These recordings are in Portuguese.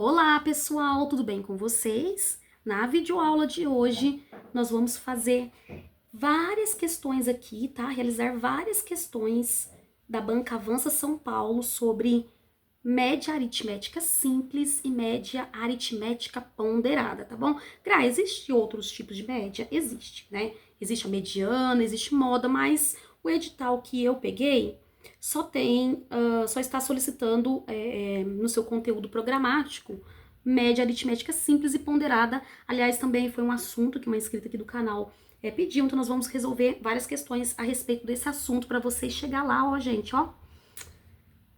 Olá, pessoal, tudo bem com vocês? Na videoaula de hoje, nós vamos fazer várias questões aqui, tá? Realizar várias questões da Banca Avança São Paulo sobre média aritmética simples e média aritmética ponderada, tá bom? Gra, existe outros tipos de média? Existe, né? Existe a mediana, existe moda, mas o edital que eu peguei só está solicitando no seu conteúdo programático média aritmética simples e ponderada. Aliás, também foi um assunto que uma inscrita aqui do canal pediu, então nós vamos resolver várias questões a respeito desse assunto para vocês chegar lá, ó, gente, ó,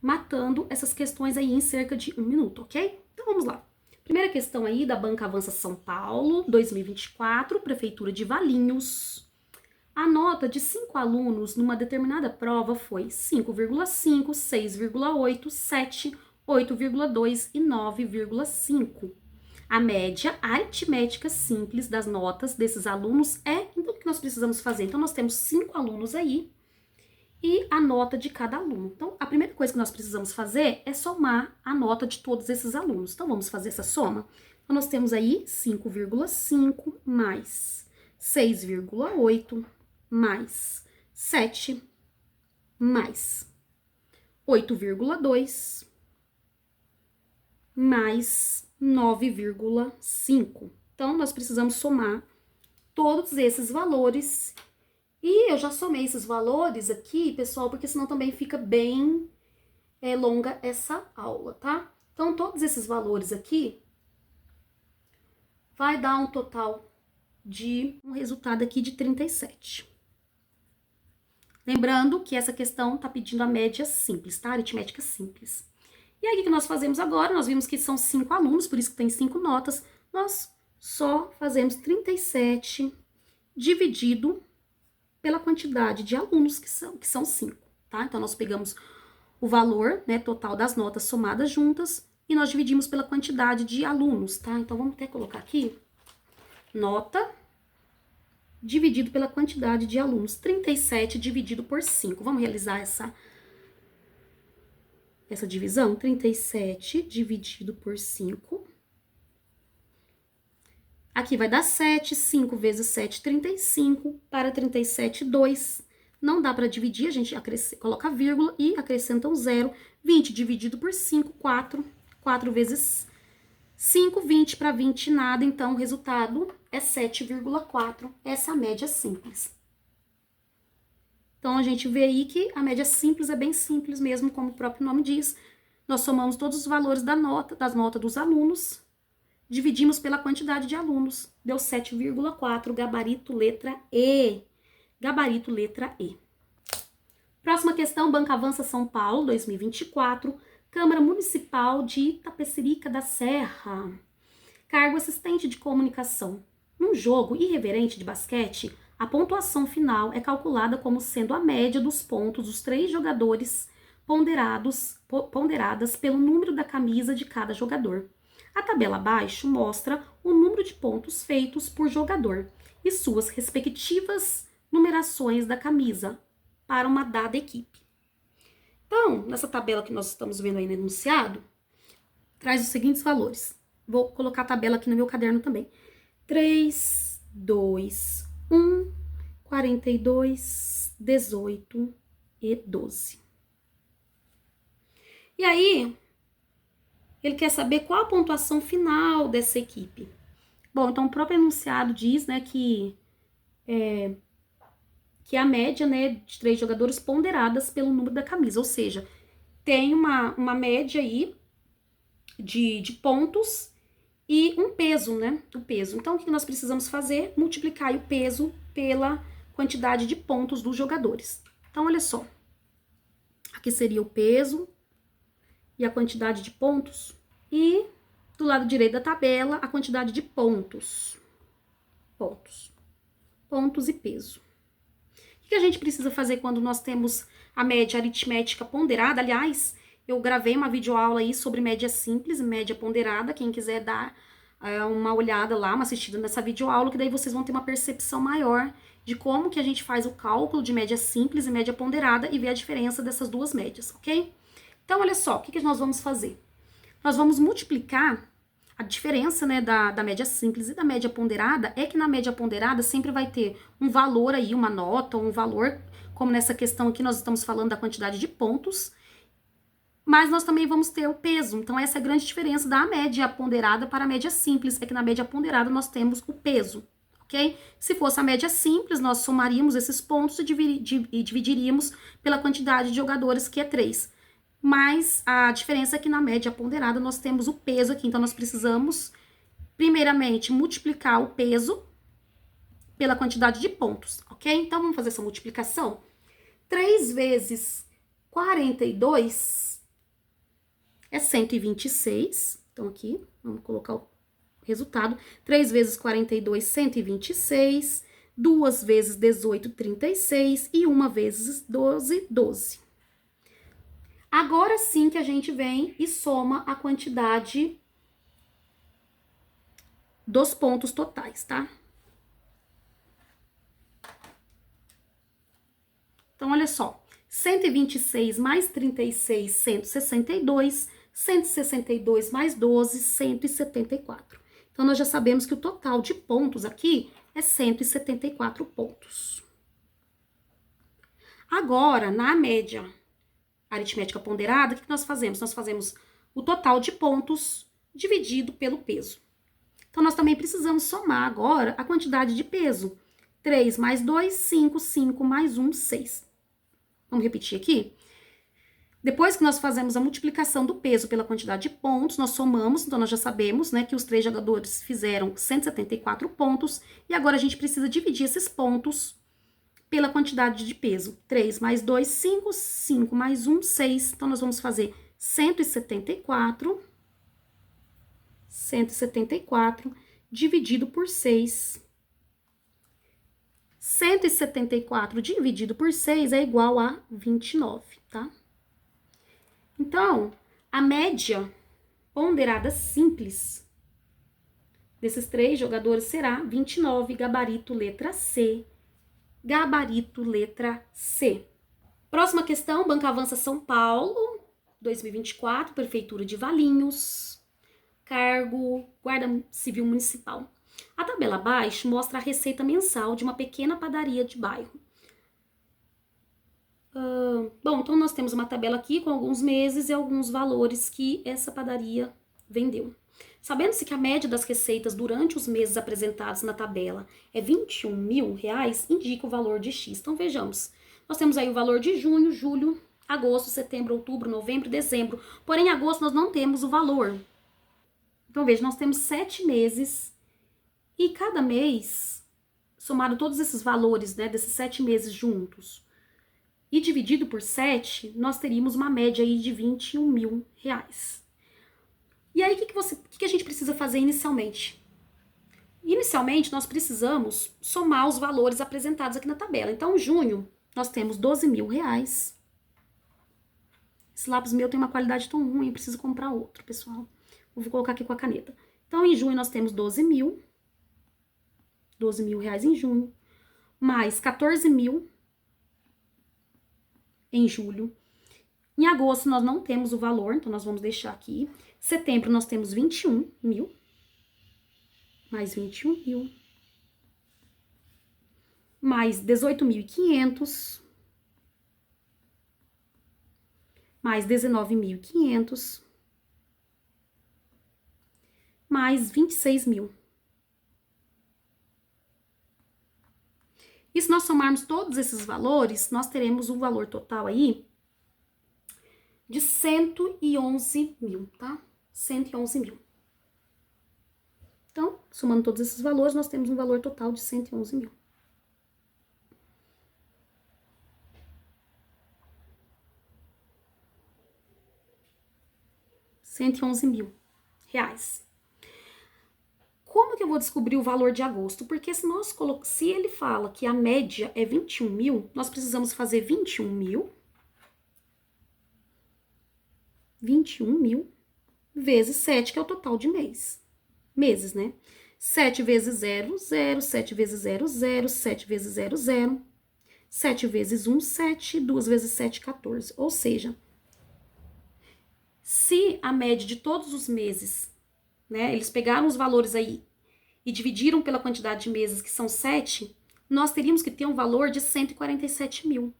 matando essas questões aí em cerca de 1 minuto, ok? Então vamos lá. Primeira questão aí da Banca Avança São Paulo, 2024, Prefeitura de Valinhos. A nota de 5 alunos numa determinada prova foi 5,5, 6,8, 7, 8,2 e 9,5. A média aritmética simples das notas desses alunos é... Então, o que nós precisamos fazer? Então, nós temos 5 alunos aí e a nota de cada aluno. Então, a primeira coisa que nós precisamos fazer é somar a nota de todos esses alunos. Então, vamos fazer essa soma? Então, nós temos aí 5,5 mais 6,8 mais 7 mais 8,2 mais 9,5. Então, nós precisamos somar todos esses valores. E eu já somei esses valores aqui, pessoal, porque senão também fica bem longa essa aula, tá? Então, todos esses valores aqui vai dar um total de um resultado aqui de 37. Lembrando que essa questão tá pedindo a média simples, tá? Aritmética simples. E aí, o que nós fazemos agora? Nós vimos que são 5 alunos, por isso que tem 5 notas. Nós só fazemos 37 dividido pela quantidade de alunos que são 5, tá? Então, nós pegamos o valor, né, total das notas somadas juntas e nós dividimos pela quantidade de alunos, tá? Então, vamos até colocar aqui, nota dividido pela quantidade de alunos, 37 dividido por 5. Vamos realizar essa divisão? 37 dividido por 5. Aqui vai dar 7, 5 vezes 7, 35, para 37, 2. Não dá para dividir, a gente coloca vírgula e acrescenta um zero. 20 dividido por 5, 4. 4 vezes 5, 20 para 20, nada. Então, o resultado é 7,4. Essa é a média simples. Então, a gente vê aí que a média simples é bem simples mesmo, como o próprio nome diz. Nós somamos todos os valores das notas dos alunos, dividimos pela quantidade de alunos, deu 7,4, gabarito letra E. Gabarito letra E. Próxima questão, Banca Avança São Paulo, 2024, Câmara Municipal de Itapecerica da Serra. Cargo assistente de comunicação. Num jogo irreverente de basquete, a pontuação final é calculada como sendo a média dos pontos dos 3 jogadores ponderadas pelo número da camisa de cada jogador. A tabela abaixo mostra o número de pontos feitos por jogador e suas respectivas numerações da camisa para uma dada equipe. Então, nessa tabela que nós estamos vendo aí no enunciado, traz os seguintes valores. Vou colocar a tabela aqui no meu caderno também. 3, 2, 1, 42, 18 e 12. E aí, ele quer saber qual a pontuação final dessa equipe. Bom, então o próprio enunciado diz, né, que a média, né, de 3 jogadores ponderadas pelo número da camisa, ou seja, tem uma média aí de pontos e um peso, né, o peso. Então, o que nós precisamos fazer? Multiplicar o peso pela quantidade de pontos dos jogadores. Então, olha só, aqui seria o peso e a quantidade de pontos, e do lado direito da tabela, a quantidade de pontos. Pontos e peso. O que a gente precisa fazer quando nós temos a média aritmética ponderada? Aliás, eu gravei uma videoaula aí sobre média simples e média ponderada. Quem quiser dar uma olhada lá, uma assistida nessa videoaula, que daí vocês vão ter uma percepção maior de como que a gente faz o cálculo de média simples e média ponderada e ver a diferença dessas duas médias, ok? Então, olha só, o que nós vamos fazer? Nós vamos multiplicar A diferença, né, da média simples e da média ponderada é que na média ponderada sempre vai ter um valor aí, uma nota, um valor, como nessa questão aqui nós estamos falando da quantidade de pontos, mas nós também vamos ter o peso. Então, essa é a grande diferença da média ponderada para a média simples, é que na média ponderada nós temos o peso, ok? Se fosse a média simples, nós somaríamos esses pontos e dividiríamos pela quantidade de jogadores, que é 3. Mas a diferença é que na média ponderada nós temos o peso aqui, então nós precisamos, primeiramente, multiplicar o peso pela quantidade de pontos, ok? Então, vamos fazer essa multiplicação. 3 vezes 42 é 126. Então, aqui, vamos colocar o resultado. 3 vezes 42, 126. 2 vezes 18, 36. E 1 vezes 12, 12. Agora sim que a gente vem e soma a quantidade dos pontos totais, tá? Então, olha só. 126 mais 36, 162. 162 mais 12, 174. Então, nós já sabemos que o total de pontos aqui é 174 pontos. Agora, na média aritmética ponderada, o que nós fazemos? Nós fazemos o total de pontos dividido pelo peso. Então, nós também precisamos somar agora a quantidade de peso. 3 mais 2, 5, 5 mais 1, 6. Vamos repetir aqui? Depois que nós fazemos a multiplicação do peso pela quantidade de pontos, nós somamos, então nós já sabemos, né, que os 3 jogadores fizeram 174 pontos, e agora a gente precisa dividir esses pontos pela quantidade de peso. 3 mais 2, 5, 5 mais 1, 6. Então, nós vamos fazer 174 dividido por 6. 174 dividido por 6 é igual a 29, tá? Então, a média ponderada simples desses 3 jogadores será 29, gabarito letra C. Gabarito letra C. Próxima questão, Banca Avança São Paulo, 2024, Prefeitura de Valinhos, cargo Guarda Civil Municipal. A tabela abaixo mostra a receita mensal de uma pequena padaria de bairro. Bom, então nós temos uma tabela aqui com alguns meses e alguns valores que essa padaria vendeu. Sabendo-se que a média das receitas durante os meses apresentados na tabela é R$21 mil, indica o valor de X. Então, vejamos. Nós temos aí o valor de junho, julho, agosto, setembro, outubro, novembro e dezembro. Porém, em agosto nós não temos o valor. Então, veja, nós temos 7 meses e cada mês, somado todos esses valores, né, desses 7 meses juntos, e dividido por 7, nós teríamos uma média aí de R$21 mil. E aí, o que a gente precisa fazer inicialmente? Inicialmente, nós precisamos somar os valores apresentados aqui na tabela. Então, em junho, nós temos R$12 mil. Esse lápis meu tem uma qualidade tão ruim, eu preciso comprar outro, pessoal. Eu vou colocar aqui com a caneta. Então, em junho, nós temos 12 mil. R$12 mil em junho. Mais 14 mil em julho. Em agosto, nós não temos o valor, então nós vamos deixar aqui. Setembro, nós temos 21 mil. Mais 21 mil. Mais 18.500. Mais 19.500. Mais 26 mil. E se nós somarmos todos esses valores, nós teremos um valor total aí de 111 mil, tá? 111 mil. Então, somando todos esses valores, nós temos um valor total de 111 mil. R$111 mil. Como que eu vou descobrir o valor de agosto? Porque se ele fala que a média é 21 mil, nós precisamos fazer 21 mil vezes 7, que é o total de meses, né? 7 vezes 0, 0, 7 vezes 0, 0, 7 vezes 0, 0, 7 vezes 1, 7, 2 vezes 7, 14. Ou seja, se a média de todos os meses, né? Eles pegaram os valores aí e dividiram pela quantidade de mesas, que são 7, nós teríamos que ter um valor de 147 mil.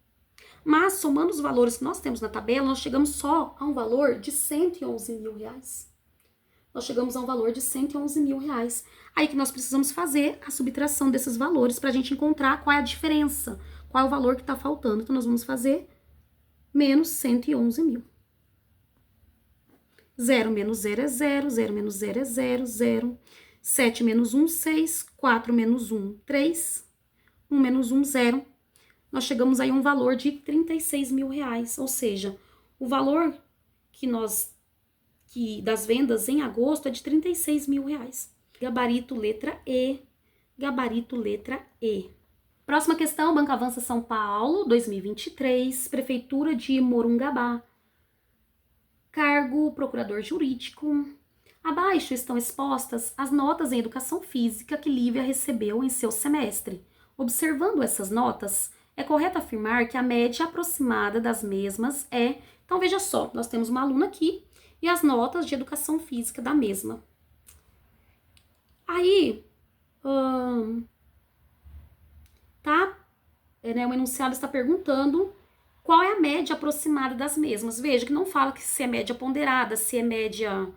Mas, somando os valores que nós temos na tabela, nós chegamos só a um valor de 111 mil reais. Nós chegamos a um valor de 111 mil reais. Aí que nós precisamos fazer a subtração desses valores para a gente encontrar qual é a diferença, qual é o valor que está faltando. Então, nós vamos fazer menos 111 mil. 0 menos 0 é 0, 0 menos 0 é 0, 0. 7 menos 1, 6. 4 menos 1, 3. 1 menos 1, 0. Nós chegamos aí a um valor de 36 mil reais. Ou seja, o valor das vendas em agosto é de 36 mil reais. Gabarito letra E. Gabarito letra E. Próxima questão, Banco Avança São Paulo, 2023, Prefeitura de Morungabá. Cargo procurador jurídico. Abaixo estão expostas as notas em educação física que Lívia recebeu em seu semestre. Observando essas notas, é correto afirmar que a média aproximada das mesmas é... Então, veja só, nós temos uma aluna aqui e as notas de educação física da mesma. Aí, o enunciado está perguntando qual é a média aproximada das mesmas. Veja que não fala que se é média ponderada, se é média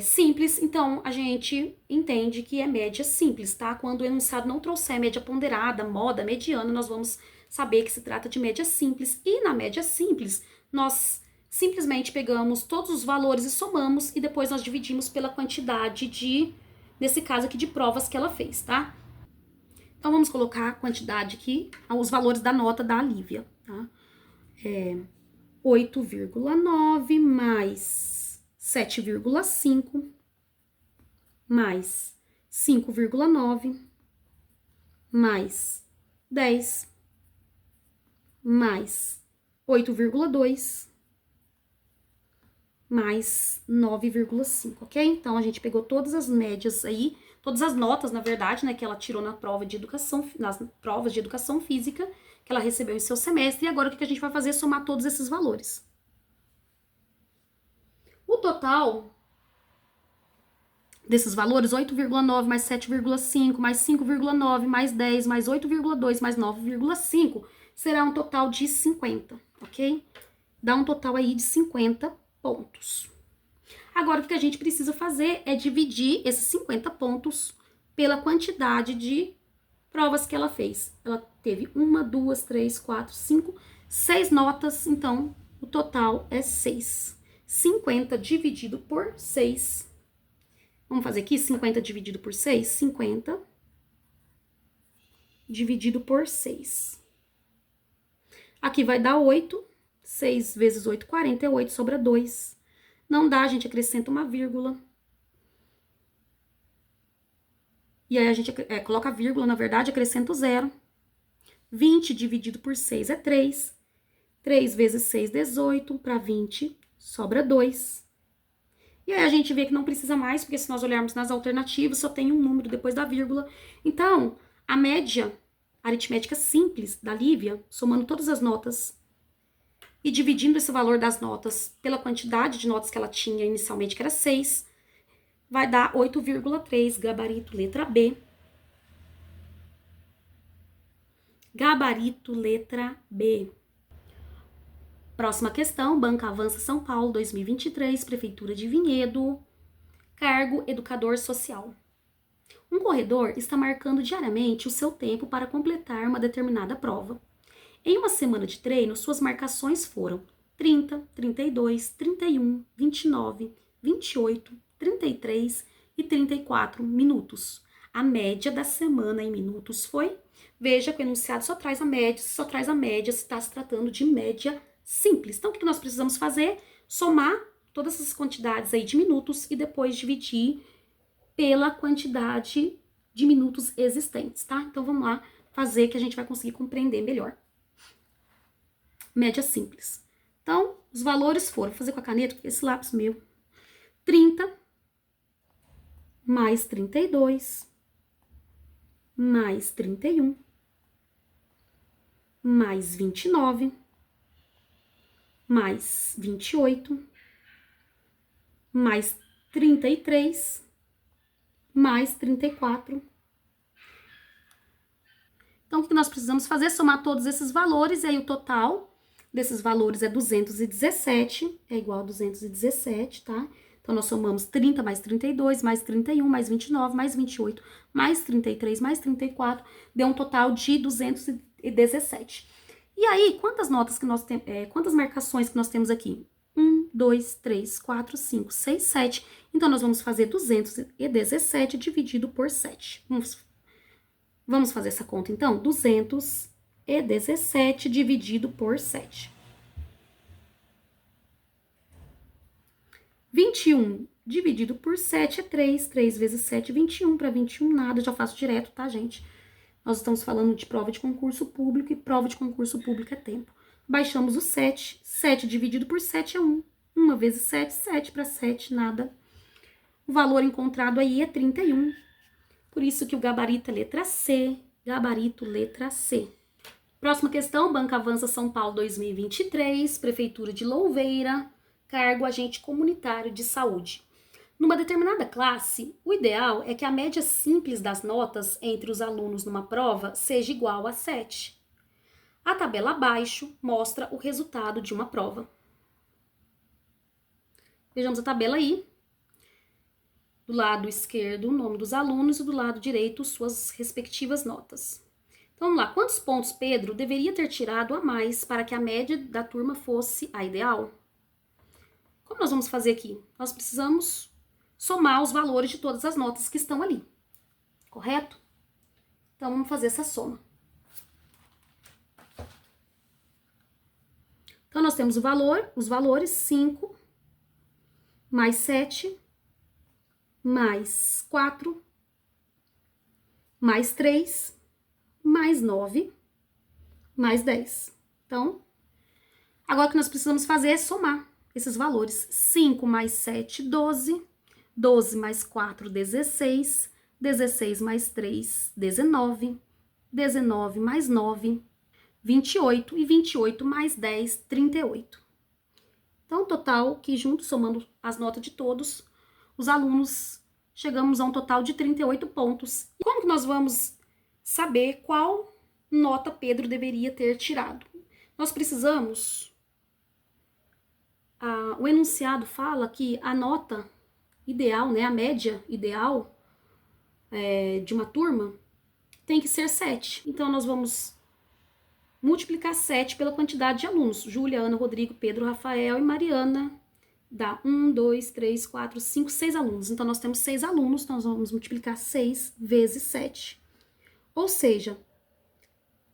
simples. Então, a gente entende que é média simples, tá? Quando o enunciado não trouxer média ponderada, moda, mediana, nós vamos saber que se trata de média simples. E na média simples, nós simplesmente pegamos todos os valores e somamos, e depois nós dividimos pela quantidade nesse caso aqui, de provas que ela fez, tá? Então, vamos colocar a quantidade aqui, os valores da nota da Lívia, tá? 8,9 mais 7,5 mais 5,9 mais 10 mais 8,2 mais 9,5, ok? Então, a gente pegou todas as médias aí, todas as notas, na verdade, né, que ela tirou nas provas de educação física, que ela recebeu em seu semestre, e agora o que a gente vai fazer é somar todos esses valores. O total desses valores, 8,9 mais 7,5 mais 5,9 mais 10 mais 8,2 mais 9,5, será um total de 50, ok? Dá um total aí de 50 pontos. Agora, o que a gente precisa fazer é dividir esses 50 pontos pela quantidade de provas que ela fez. Ela teve 1, 2, 3, 4, 5, 6 notas, então o total é 6. 50 dividido por 6. Vamos fazer aqui 50 dividido por 6? 50 dividido por 6. Aqui vai dar 8. 6 vezes 8, 48, sobra 2. Não dá, a gente acrescenta uma vírgula. E aí a gente coloca a vírgula, na verdade, acrescenta o 0. 20 dividido por 6 é 3. 3 vezes 6, 18. Para 20, sobra 2. E aí a gente vê que não precisa mais, porque se nós olharmos nas alternativas, só tem um número depois da vírgula. Então, a média aritmética simples da Lívia, somando todas as notas e dividindo esse valor das notas pela quantidade de notas que ela tinha inicialmente, que era 6, vai dar 8,3, gabarito letra B. Gabarito letra B. Próxima questão, Banco Avança São Paulo, 2023, Prefeitura de Vinhedo, cargo educador social. Um corredor está marcando diariamente o seu tempo para completar uma determinada prova. Em uma semana de treino, suas marcações foram 30, 32, 31, 29, 28, 33 e 34 minutos. A média da semana em minutos foi... Veja que o enunciado só traz a média, se está se tratando de média simples. Então, o que nós precisamos fazer? Somar todas essas quantidades aí de minutos e depois dividir pela quantidade de minutos existentes, tá? Então, vamos lá fazer que a gente vai conseguir compreender melhor. Média simples. Então, os valores foram, vou fazer com a caneta, porque esse lápis meu, 30 mais 32 mais 31 mais 29 mais 28 mais 33 mais 34. Então, o que nós precisamos fazer é somar todos esses valores, e aí o total desses valores é 217, é igual a 217, tá? Então, nós somamos 30 mais 32, mais 31, mais 29, mais 28, mais 33, mais 34, deu um total de 217. E aí, quantas notas que nós temos, quantas marcações que nós temos aqui? 1, 2, 3, 4, 5, 6, 7. Então, nós vamos fazer 217 dividido por 7. Vamos fazer essa conta, então? 217 dividido por 7. 21 dividido por 7 é 3. 3 vezes 7, 21. Para 21, nada, já faço direto, tá, gente? Nós estamos falando de prova de concurso público e prova de concurso público é tempo. Baixamos o 7. 7 dividido por 7 é 1. 1 vezes 7, 7 para 7, nada. O valor encontrado aí é 31. Por isso que o gabarito é letra C. Gabarito letra C. Próxima questão, Banca Avança São Paulo 2023, Prefeitura de Louveira, cargo agente comunitário de saúde. Numa determinada classe, o ideal é que a média simples das notas entre os alunos numa prova seja igual a 7. A tabela abaixo mostra o resultado de uma prova. Vejamos a tabela aí. Do lado esquerdo, o nome dos alunos e do lado direito, suas respectivas notas. Então, vamos lá. Quantos pontos Pedro deveria ter tirado a mais para que a média da turma fosse a ideal? Como nós vamos fazer aqui? Nós precisamos somar os valores de todas as notas que estão ali, correto? Então, vamos fazer essa soma. Então, nós temos os valores 5 mais 7 mais 4 mais 3 mais 9, mais 10. Então, agora o que nós precisamos fazer é somar esses valores. 5 mais 7, 12. 12 mais 4, 16. 16 mais 3, 19. 19 mais 9, 28. E 28 mais 10, 38. Então, total, que junto, somando as notas de todos, os alunos, chegamos a um total de 38 pontos. E como que nós vamos saber qual nota Pedro deveria ter tirado? Nós precisamos... o enunciado fala que a nota ideal, né, a média ideal de uma turma tem que ser 7. Então, nós vamos multiplicar 7 pela quantidade de alunos. Júlia, Ana, Rodrigo, Pedro, Rafael e Mariana. Dá 1, 2, 3, 4, 5, 6 alunos. Então, nós temos 6 alunos, nós vamos multiplicar 6 vezes 7. Ou seja,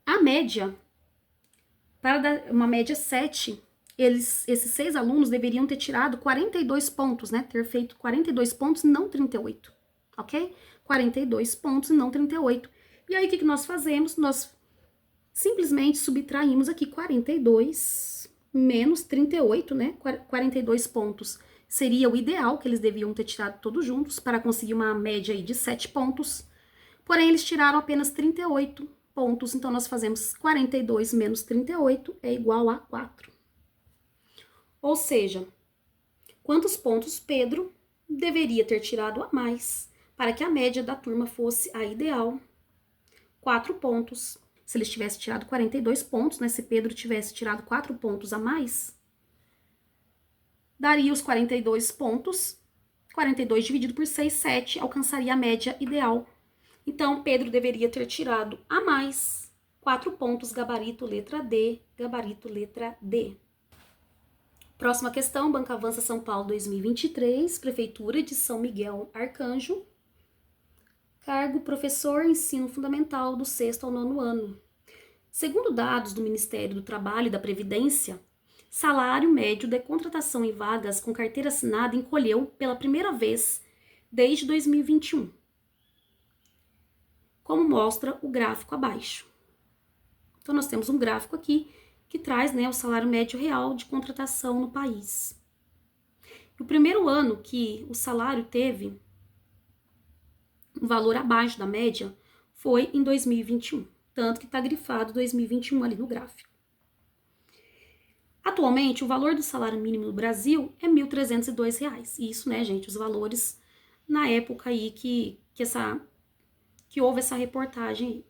a média, para dar uma média 7, esses 6 alunos deveriam ter tirado 42 pontos, né? Ter feito 42 pontos e não 38, ok? 42 pontos e não 38. E aí, o que nós fazemos? Nós simplesmente subtraímos aqui 42 menos 38, né? 42 pontos seria o ideal, que eles deviam ter tirado todos juntos, para conseguir uma média aí de 7 pontos. Porém, eles tiraram apenas 38 pontos, então nós fazemos 42 menos 38 é igual a 4. Ou seja, quantos pontos Pedro deveria ter tirado a mais para que a média da turma fosse a ideal? 4 pontos. Se eles tivessem tirado 42 pontos, né? Se Pedro tivesse tirado 4 pontos a mais, daria os 42 pontos. 42 dividido por 6, 7, alcançaria a média ideal. Então, Pedro deveria ter tirado a mais 4 pontos, gabarito letra D, gabarito letra D. Próxima questão, Banca Avança São Paulo 2023, Prefeitura de São Miguel Arcanjo, cargo professor ensino fundamental do 6º ao 9º ano. Segundo dados do Ministério do Trabalho e da Previdência, salário médio de contratação em vagas com carteira assinada encolheu pela primeira vez desde 2021. Como mostra o gráfico abaixo. Então, nós temos um gráfico aqui que traz, né, o salário médio real de contratação no país. O primeiro ano que o salário teve um valor abaixo da média foi em 2021, tanto que está grifado 2021 ali no gráfico. Atualmente, o valor do salário mínimo no Brasil é R$ 1.302. Isso, né, gente, os valores na época aí que houve essa reportagem aí.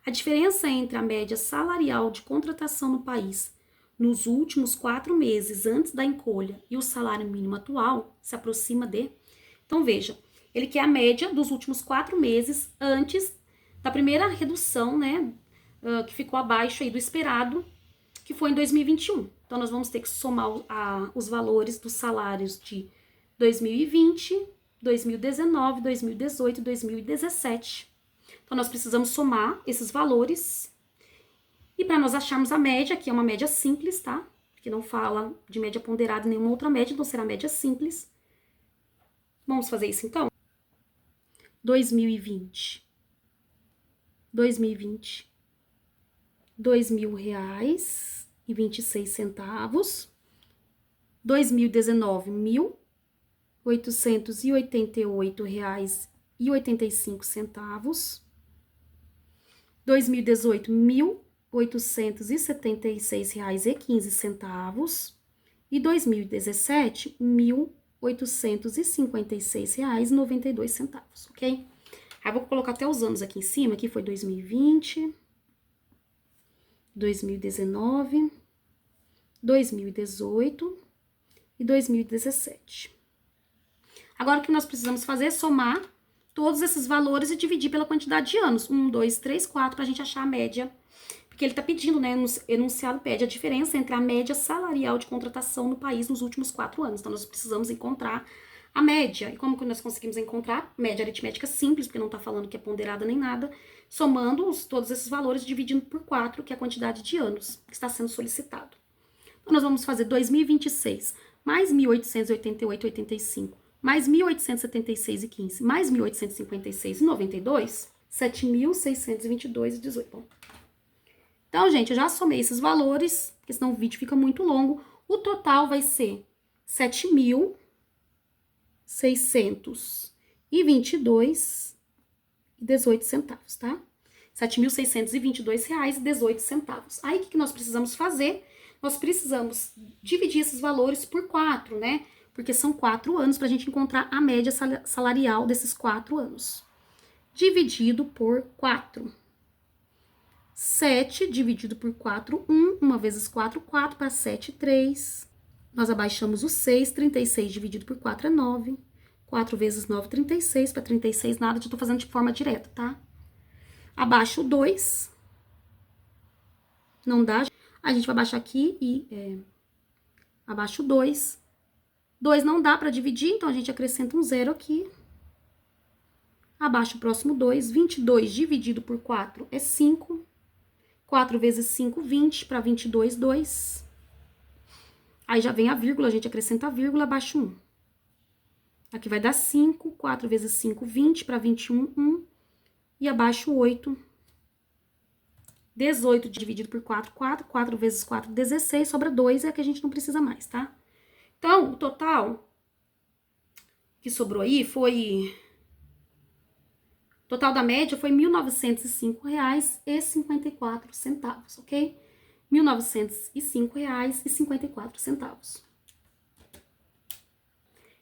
A diferença entre a média salarial de contratação no país nos últimos 4 meses antes da encolha e o salário mínimo atual se aproxima de... Então, veja, ele quer a média dos últimos 4 meses antes da primeira redução, né, que ficou abaixo aí do esperado, que foi em 2021. Então, nós vamos ter que somar os valores dos salários de 2020, 2019, 2018 e 2017. Então, nós precisamos somar esses valores. E para nós acharmos a média, que é uma média simples, tá? Que não fala de média ponderada em nenhuma outra média, então será média simples. Vamos fazer isso então? 2020. 2.000 reais e 26 centavos. 2019, 1.888 reais e 85 centavos. 2018, 1.876 reais e 15 centavos. E 2017, 1.856 reais e 92 centavos, ok? Aí vou colocar até os anos aqui em cima, que foi 2020, 2019, 2018 e 2017. Agora, o que nós precisamos fazer é somar todos esses valores e dividir pela quantidade de anos. 1, 2, 3, 4, para a gente achar a média. Porque ele está pedindo, né? No enunciado pede a diferença entre a média salarial de contratação no país nos últimos 4 anos. Então, nós precisamos encontrar a média. E como que nós conseguimos encontrar? Média aritmética simples, porque não está falando que é ponderada nem nada. Somando todos esses valores e dividindo por 4, que é a quantidade de anos que está sendo solicitado. Então, nós vamos fazer 2026 mais 1.888,85 mais 1.876,15 mais 1.856,92, 7.622,18. Bom. Então, gente, eu já somei esses valores, porque senão o vídeo fica muito longo. O total vai ser 7.622,18 centavos, tá? R$ 7.622,18. Aí, o que nós precisamos fazer? Nós precisamos dividir esses valores por 4, né? Porque são 4 anos para a gente encontrar a média salarial desses 4 anos. Dividido por 4. 7 dividido por 4, 1. 1 vezes 4, 4 para 7, 3. Nós abaixamos o 6. 36 dividido por 4 é 9. 4 vezes 9, 36. Para 36, nada, eu tô fazendo de forma direta, tá? Abaixo o 2. Não dá. A gente vai baixar aqui e abaixo o 2. 2 não dá para dividir, então a gente acrescenta um 0 aqui. Abaixo o próximo 2. 22 dividido por 4 é 5. 4 vezes 5, 20. Para 22, 2. Aí já vem a vírgula, a gente acrescenta a vírgula, abaixo 1. Aqui vai dar 5. 4 vezes 5, 20. Para 21, 1. E abaixo 8. 18 dividido por 4, 4. 4 vezes 4, 16. Sobra 2, é a que a gente não precisa mais, tá? Então, o total que sobrou aí foi... O total da média foi R$ 1.905,54, ok? R$ 1.905,54.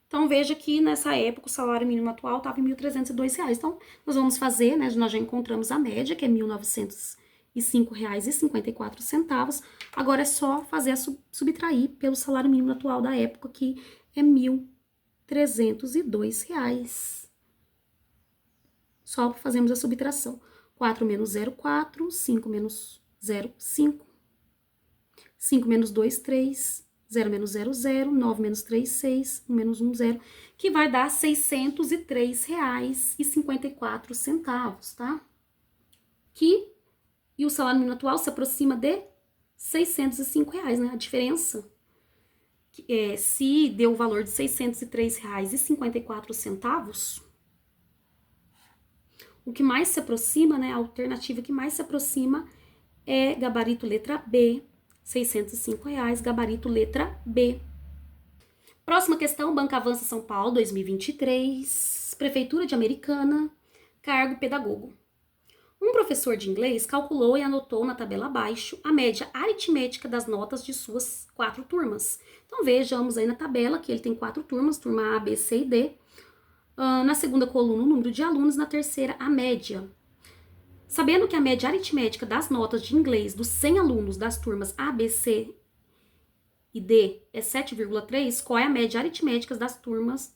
Então, veja que nessa época o salário mínimo atual estava em R$ 1.302. Então, nós vamos fazer, né? Nós já encontramos a média, que é R$ 1.905,54. Agora é só fazer subtrair pelo salário mínimo atual da época, que é R$ 1.302. Só fazemos a subtração. 4 menos 0, 4. 5 menos 0, 5. 5 menos 2, 3. 0 menos 0, 0. 9 menos 3, 6. 1 menos 1, 0. Que vai dar R$ 603,54, tá? E o salário mínimo atual se aproxima de R$ 605, né? A diferença, se deu o valor de R$ 603,54, o que mais se aproxima, né? A alternativa que mais se aproxima é gabarito letra B, R$ 605, gabarito letra B. Próxima questão, Banca Avança São Paulo, 2023, Prefeitura de Americana, cargo pedagogo. Um professor de inglês calculou e anotou na tabela abaixo a média aritmética das notas de suas 4 turmas. Então vejamos aí na tabela que ele tem 4 turmas, turma A, B, C e D. Na segunda coluna, o número de alunos, na terceira, a média. Sabendo que a média aritmética das notas de inglês dos 100 alunos das turmas A, B, C e D é 7,3, qual é a média aritmética das turmas?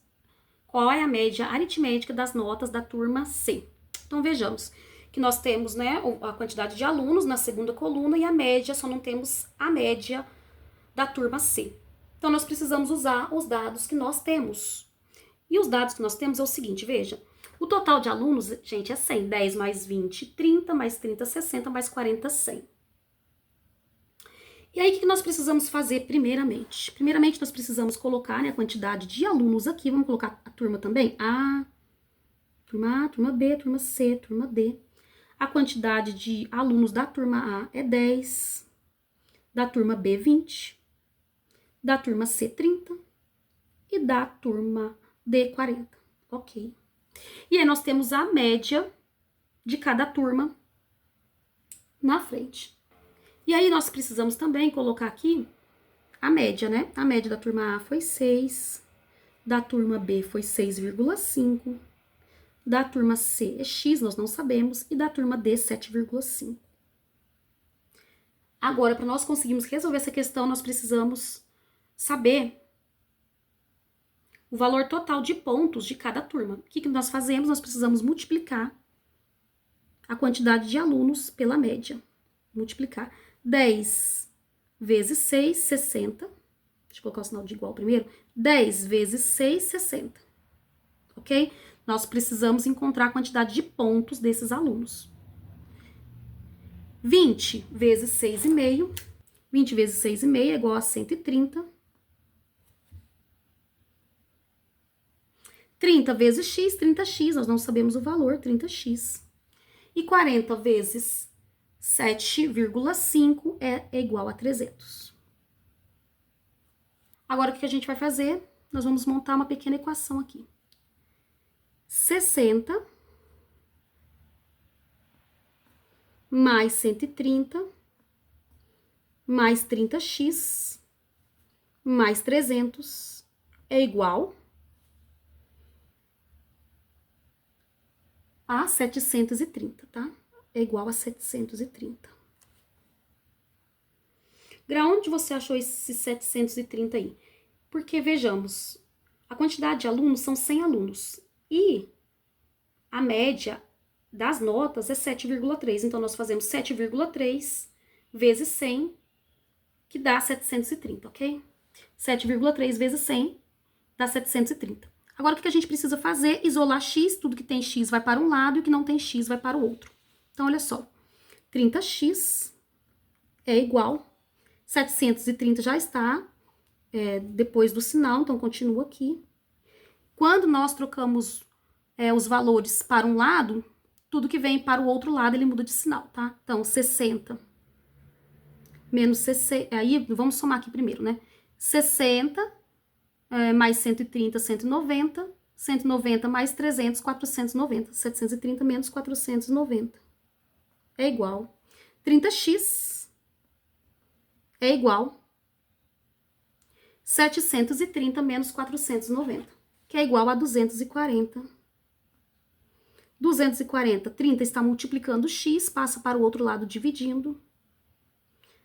Qual é a média aritmética das notas da turma C? Então vejamos que nós temos, né, a quantidade de alunos na segunda coluna e a média, só não temos a média da turma C. Então nós precisamos usar os dados que nós temos. E os dados que nós temos é o seguinte, veja. O total de alunos, gente, é 100. 10 mais 20, 30, mais 30, 60, mais 40, 100. E aí, o que nós precisamos fazer primeiramente? Primeiramente, nós precisamos colocar, né, a quantidade de alunos aqui. Vamos colocar a turma também? A, turma B, turma C, turma D. A quantidade de alunos da turma A é 10. Da turma B, 20. Da turma C, 30. E da turma D, 40. Ok. E aí, nós temos a média de cada turma na frente. E aí, nós precisamos também colocar aqui a média, né? A média da turma A foi 6, da turma B foi 6,5, da turma C é X, nós não sabemos, e da turma D, 7,5. Agora, para nós conseguirmos resolver essa questão, nós precisamos saber o valor total de pontos de cada turma. O que nós fazemos? Nós precisamos multiplicar a quantidade de alunos pela média. Multiplicar 10 vezes 6, 60. Deixa eu colocar o sinal de igual primeiro. 10 vezes 6, 60. Ok? Nós precisamos encontrar a quantidade de pontos desses alunos. 20 vezes 6,5. 20 vezes 6,5 é igual a 130. 30 vezes x, 30x, nós não sabemos o valor, 30x. E 40 vezes 7,5 é igual a 300. Agora, o que a gente vai fazer? Nós vamos montar uma pequena equação aqui. 60 mais 130 mais 30x mais 300 é igual a 730, tá? É igual a 730. Gra, onde você achou esse 730 aí? Porque, vejamos, a quantidade de alunos são 100 alunos. E a média das notas é 7,3. Então, nós fazemos 7,3 vezes 100, que dá 730, ok? 7,3 vezes 100 dá 730. Agora, o que a gente precisa fazer? Isolar x, tudo que tem x vai para um lado e o que não tem x vai para o outro. Então, olha só, 30x é igual, 730 já está depois do sinal, então continua aqui. Quando nós trocamos os valores para um lado, tudo que vem para o outro lado, ele muda de sinal, tá? Então, 60 menos 60, aí vamos somar aqui primeiro, né? 60 mais 130, 190, 190 mais 300, 490, 730 menos 490 é igual 30x é igual 730 menos 490, que é igual a 240. 240, 30 está multiplicando x, passa para o outro lado dividindo.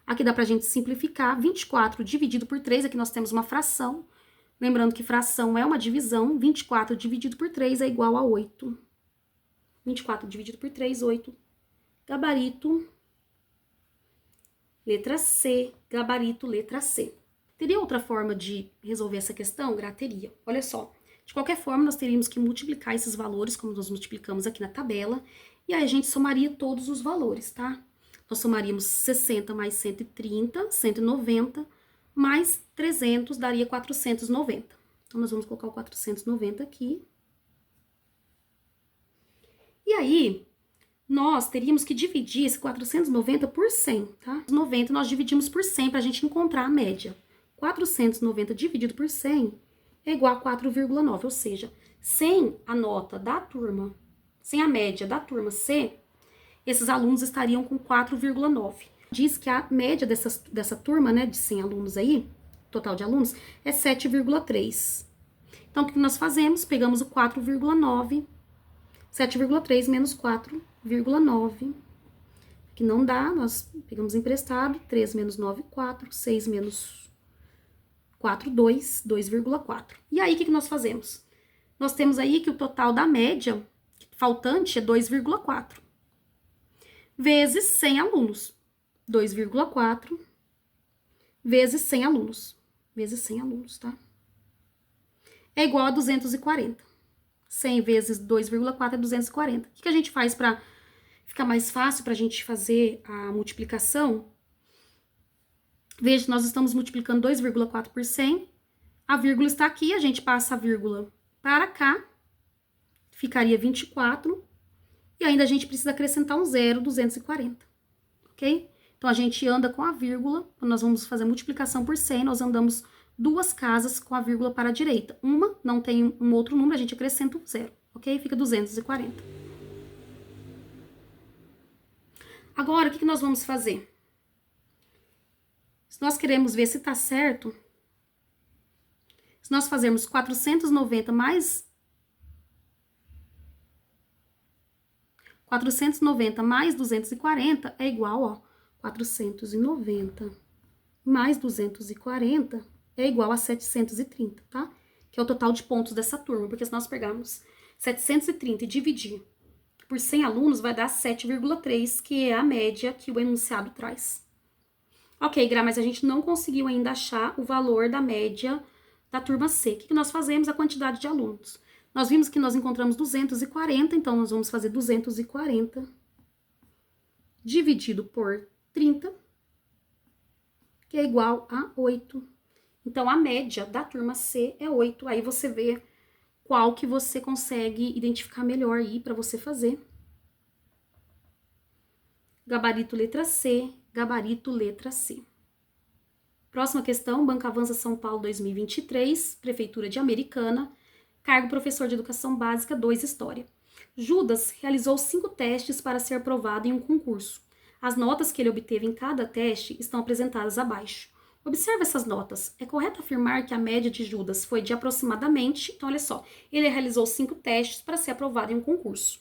Aqui dá pra gente simplificar, 24 dividido por 3, aqui nós temos uma fração. Lembrando que fração é uma divisão, 24 dividido por 3 é igual a 8. 24 dividido por 3, 8. Gabarito, letra C. Gabarito, letra C. Teria outra forma de resolver essa questão? Teria. Olha só. De qualquer forma, nós teríamos que multiplicar esses valores, como nós multiplicamos aqui na tabela, e aí a gente somaria todos os valores, tá? Nós somaríamos 60 mais 130, 190, mais 300 daria 490. Então, nós vamos colocar o 490 aqui. E aí, nós teríamos que dividir esse 490 por 100, tá? 90 nós dividimos por 100 para a gente encontrar a média. 490 dividido por 100 é igual a 4,9, ou seja, sem a nota da turma, sem a média da turma C, esses alunos estariam com 4,9. Diz que a média dessa turma, né, de 100 alunos aí, total de alunos, é 7,3. Então, o que nós fazemos? Pegamos o 4,9, 7,3 menos 4,9, que não dá, nós pegamos emprestado, 3 menos 9, 4, 6 menos 4, 2, 2,4. E aí, o que nós fazemos? Nós temos aí que o total da média faltante é 2,4, vezes 100 alunos. 2,4 vezes 100 alunos. Vezes 100 alunos, tá? É igual a 240. 100 vezes 2,4 é 240. O que a gente faz para ficar mais fácil para a gente fazer a multiplicação? Veja, nós estamos multiplicando 2,4 por 100. A vírgula está aqui, a gente passa a vírgula para cá. Ficaria 24. E ainda a gente precisa acrescentar um zero, 240. Ok? Então, a gente anda com a vírgula, quando nós vamos fazer multiplicação por 100, nós andamos 2 casas com a vírgula para a direita. Uma não tem um outro número, a gente acrescenta um zero, ok? Fica 240. Agora, o que nós vamos fazer? Se nós queremos ver se está certo, se nós fazermos 490 mais 240 é igual, ó, 490 mais 240 é igual a 730, tá? Que é o total de pontos dessa turma, porque se nós pegarmos 730 e dividir por 100 alunos, vai dar 7,3, que é a média que o enunciado traz. Ok, Gra, mas a gente não conseguiu ainda achar o valor da média da turma C. O que nós fazemos? A quantidade de alunos. Nós vimos que nós encontramos 240, então nós vamos fazer 240 dividido por 30, que é igual a 8. Então, a média da turma C é 8. Aí você vê qual que você consegue identificar melhor aí para você fazer. Gabarito letra C, gabarito letra C. Próxima questão, Banca Avança São Paulo 2023, Prefeitura de Americana, cargo professor de Educação Básica 2 História. Judas realizou 5 testes para ser aprovado em um concurso. As notas que ele obteve em cada teste estão apresentadas abaixo. Observe essas notas. É correto afirmar que a média de Judas foi de aproximadamente... Então, olha só. Ele realizou 5 testes para ser aprovado em um concurso.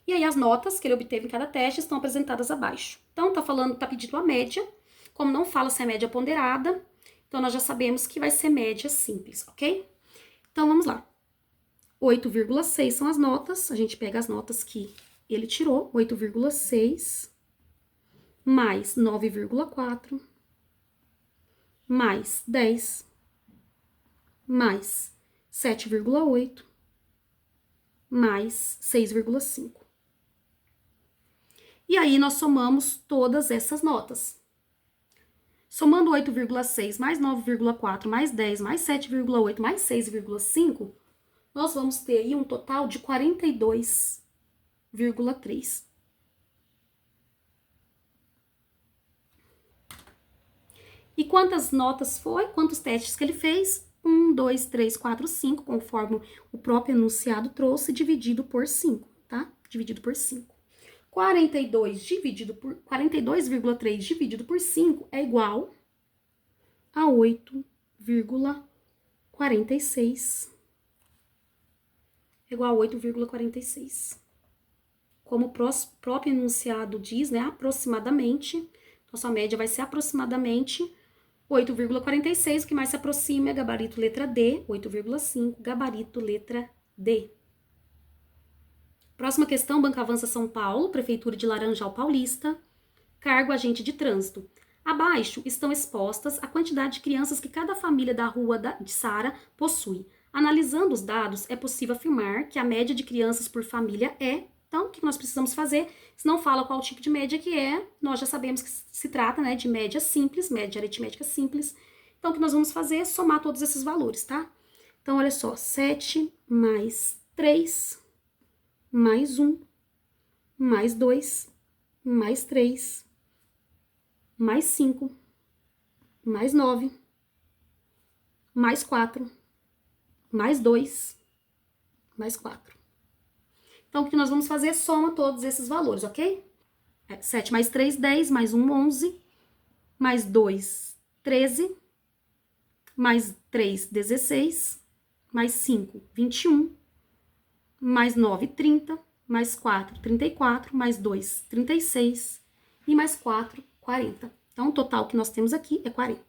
E aí, as notas que ele obteve em cada teste estão apresentadas abaixo. Então, tá pedindo a média. Como não fala se é média ponderada, então nós já sabemos que vai ser média simples, ok? Então, vamos lá. 8,6 são as notas. A gente pega as notas que ele tirou. 8,6 mais 9,4 mais 10 mais 7,8 mais 6,5. E aí, nós somamos todas essas notas. Somando 8,6 mais 9,4 mais 10 mais 7,8 mais 6,5, nós vamos ter aí um total de 42,3. E quantas notas foi? Quantos testes que ele fez? 1, 2, 3, 4, 5, conforme o próprio enunciado trouxe, dividido por 5, tá? Dividido por 5. 42,3 dividido por 5 é igual a 8,46. É igual a 8,46. Como o próprio enunciado diz, né, aproximadamente, nossa média vai ser aproximadamente 8,46, o que mais se aproxima é gabarito letra D, 8,5, gabarito letra D. Próxima questão, Banca Avança São Paulo, Prefeitura de Laranjal Paulista, cargo agente de trânsito. Abaixo estão expostas a quantidade de crianças que cada família da rua de Sara possui. Analisando os dados, é possível afirmar que a média de crianças por família é... Então, o que nós precisamos fazer? Se não fala qual tipo de média que é, nós já sabemos que se trata, né, de média simples, média aritmética simples. Então, o que nós vamos fazer é somar todos esses valores, tá? Então, olha só, 7 mais 3, mais 1, mais 2, mais 3, mais 5, mais 9, mais 4, mais 2, mais 4. Então, o que nós vamos fazer é soma todos esses valores, ok? 7 mais 3, 10, mais 1, 11, mais 2, 13, mais 3, 16, mais 5, 21, mais 9, 30, mais 4, 34, mais 2, 36 e mais 4, 40. Então, o total que nós temos aqui é 40.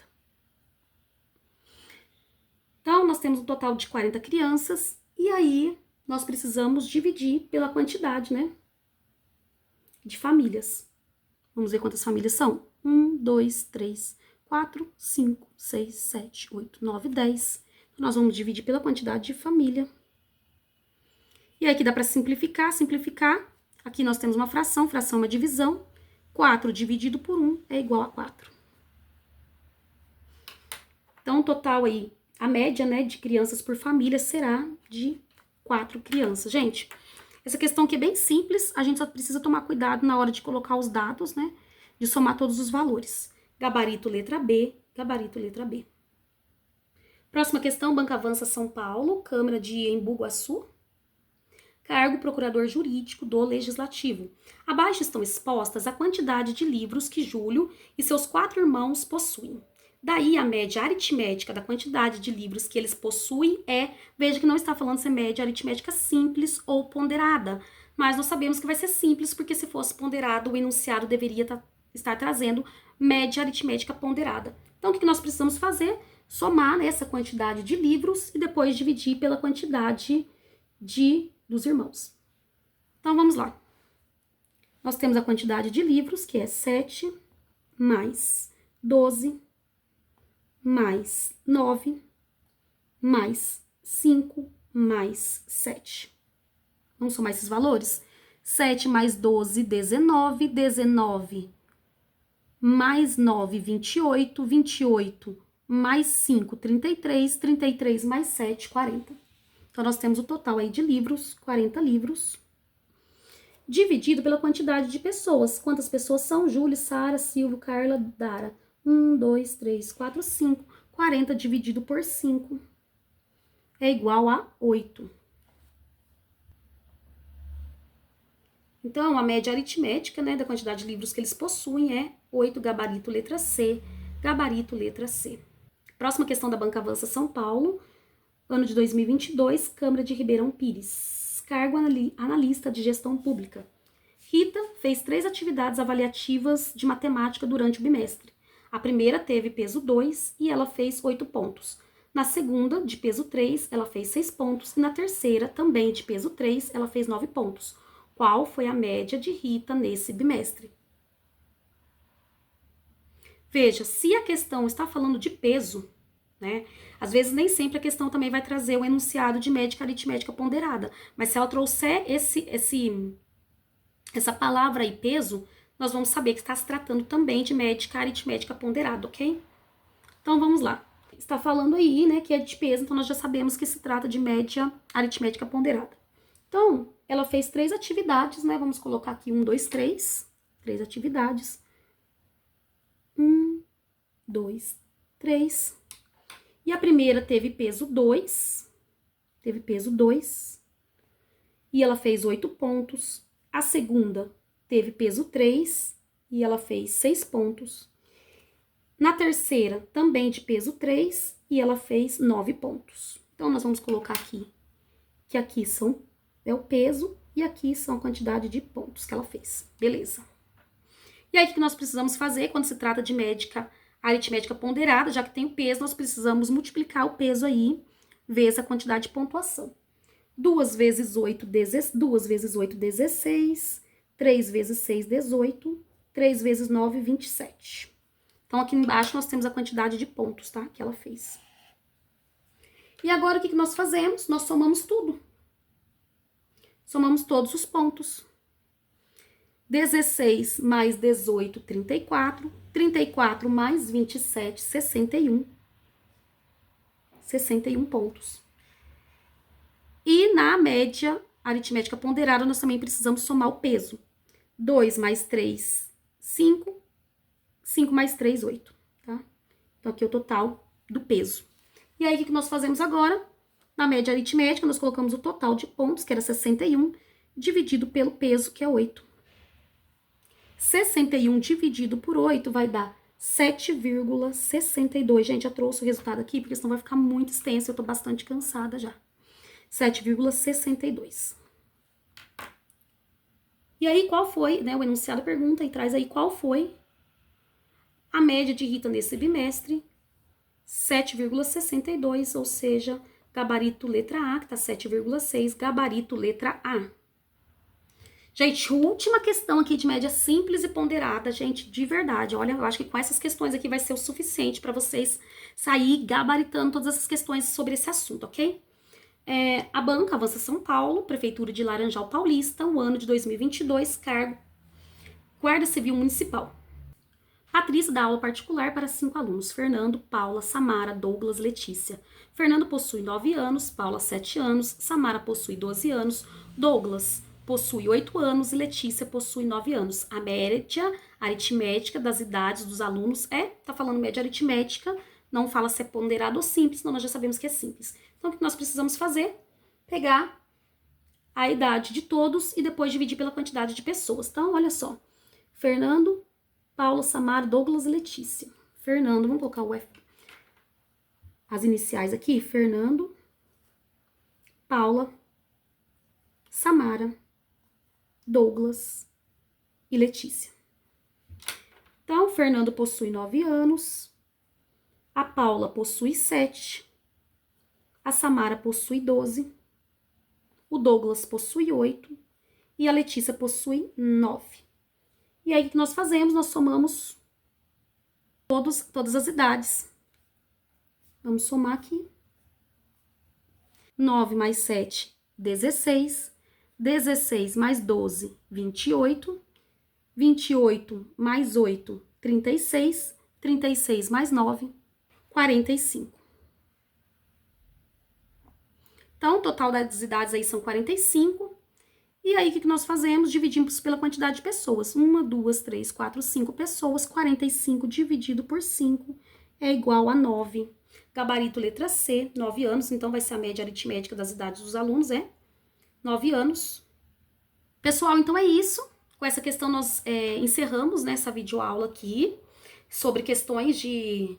Então, nós temos um total de 40 crianças e aí nós precisamos dividir pela quantidade, né, de famílias. Vamos ver quantas famílias são? 1, 2, 3, 4, 5, 6, 7, 8, 9, 10. Nós vamos dividir pela quantidade de família. E aí aqui dá para simplificar. Aqui nós temos uma fração é uma divisão. 4 dividido por 1 é igual a 4. Então, o total aí, a média, né, de crianças por família será de 4 crianças. Gente, essa questão aqui é bem simples, a gente só precisa tomar cuidado na hora de colocar os dados, né, de somar todos os valores. Gabarito letra B, gabarito letra B. Próxima questão, Banca Avança São Paulo, Câmara de Embu-Guaçu. Cargo Procurador Jurídico do Legislativo. Abaixo estão expostas a quantidade de livros que Júlio e seus 4 irmãos possuem. Daí, a média aritmética da quantidade de livros que eles possuem é, veja que não está falando se é média aritmética simples ou ponderada, mas nós sabemos que vai ser simples, porque se fosse ponderado, o enunciado deveria estar trazendo média aritmética ponderada. Então, o que nós precisamos fazer? Somar essa quantidade de livros e depois dividir pela quantidade dos irmãos. Então, vamos lá. Nós temos a quantidade de livros, que é 7 mais 12 mais 9 mais 5 mais 7. Vamos somar esses valores? 7 mais 12, 19. 19 mais 9, 28. 28 mais 5, 33. 33 mais 7, 40. Então, nós temos o total aí de livros, 40 livros, dividido pela quantidade de pessoas. Quantas pessoas são? Júlio, Sara, Silvio, Carla, Dara. 1, 2, 3, 4, 5. 40 dividido por 5 é igual a 8. Então, a média aritmética, né, da quantidade de livros que eles possuem é 8, gabarito letra C, gabarito letra C. Próxima questão da Banca Avança São Paulo. Ano de 2022, Câmara de Ribeirão Pires. Cargo analista de gestão pública. Rita fez 3 atividades avaliativas de matemática durante o bimestre. A primeira teve peso 2 e ela fez 8 pontos. Na segunda, de peso 3, ela fez 6 pontos. E na terceira, também de peso 3, ela fez 9 pontos. Qual foi a média de Rita nesse bimestre? Veja, se a questão está falando de peso, né? Às vezes nem sempre a questão também vai trazer o enunciado de média aritmética ponderada, mas se ela trouxer essa palavra aí, peso, nós vamos saber que está se tratando também de média aritmética ponderada, ok? Então vamos lá. Está falando aí, né, que é de peso, então nós já sabemos que se trata de média aritmética ponderada. Então, ela fez 3 atividades, né? Vamos colocar aqui 1, 2, 3. 3 atividades. 1, 2, 3. E a primeira teve peso 2, e ela fez 8 pontos. A segunda teve peso 3, e ela fez 6 pontos. Na terceira, também de peso 3, e ela fez 9 pontos. Então, nós vamos colocar aqui, que aqui é o peso, e aqui são a quantidade de pontos que ela fez. Beleza. E aí, o que nós precisamos fazer quando se trata de média aritmética ponderada, já que tem o peso, nós precisamos multiplicar o peso aí, vezes a quantidade de pontuação. 2 vezes 8, 16. 3 vezes 6, 18. 3 vezes 9, 27. Então, aqui embaixo nós temos a quantidade de pontos, tá? Que ela fez. E agora, o que nós fazemos? Nós somamos tudo. Somamos todos os pontos. 16 mais 18, 34. 34 mais 27, 61. 61 pontos. E na média aritmética ponderada, nós também precisamos somar o peso. 2 mais 3, 5. 5 mais 3, 8. Tá? Então, aqui é o total do peso. E aí, o que nós fazemos agora? Na média aritmética, nós colocamos o total de pontos, que era 61, dividido pelo peso, que é 8. 61 dividido por 8 vai dar 7,62. Gente, já trouxe o resultado aqui, porque senão vai ficar muito extenso, eu tô bastante cansada já. 7,62. E aí, qual foi, né, o enunciado pergunta e traz aí qual foi a média de Rita nesse bimestre? 7,62, ou seja, gabarito letra A, que tá 7,6, gabarito letra A. Gente, última questão aqui de média simples e ponderada, gente, de verdade. Olha, eu acho que com essas questões aqui vai ser o suficiente para vocês sair gabaritando todas essas questões sobre esse assunto, ok? A Banca Avança São Paulo, Prefeitura de Laranjal Paulista, o ano de 2022, cargo Guarda Civil Municipal. Patrícia dá aula particular para 5 alunos, Fernando, Paula, Samara, Douglas, Letícia. Fernando possui 9 anos, Paula 7 anos, Samara possui 12 anos, Douglas possui 8 anos e Letícia possui 9 anos. A média aritmética das idades dos alunos tá falando média aritmética, não fala se é ponderado ou simples, senão nós já sabemos que é simples. Então, o que nós precisamos fazer? Pegar a idade de todos e depois dividir pela quantidade de pessoas. Então, olha só. Fernando, Paula, Samara, Douglas e Letícia. Fernando, vamos colocar o F. As iniciais aqui. Fernando, Paula, Samara, Douglas e Letícia. Então, Fernando possui 9 anos. A Paula possui 7. A Samara possui 12. O Douglas possui 8. E a Letícia possui 9. E aí, o que nós fazemos? Nós somamos todas as idades. Vamos somar aqui. 9 mais 7, 16. 16 mais 12, 28. 28 mais 8, 36. 36 mais 9, 45. Então, o total das idades aí são 45. E aí, o que nós fazemos? Dividimos pela quantidade de pessoas. 1, 2, 3, 4, 5 pessoas. 45 dividido por 5 é igual a 9. Gabarito letra C, 9 anos. Então, vai ser a média aritmética das idades dos alunos, 9 anos. Pessoal, então é isso. Com essa questão, nós encerramos essa videoaula aqui sobre questões de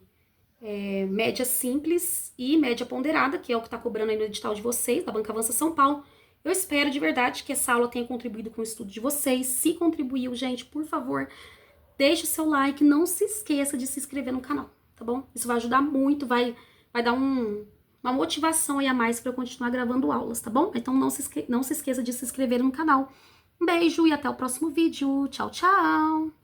média simples e média ponderada, que é o que está cobrando aí no edital de vocês, da Banca Avança São Paulo. Eu espero de verdade que essa aula tenha contribuído com o estudo de vocês. Se contribuiu, gente, por favor, deixe o seu like. Não se esqueça de se inscrever no canal, tá bom? Isso vai ajudar muito, vai dar uma motivação aí a mais para eu continuar gravando aulas, tá bom? Então não se esqueça de se inscrever no canal. Um beijo e até o próximo vídeo. Tchau, tchau!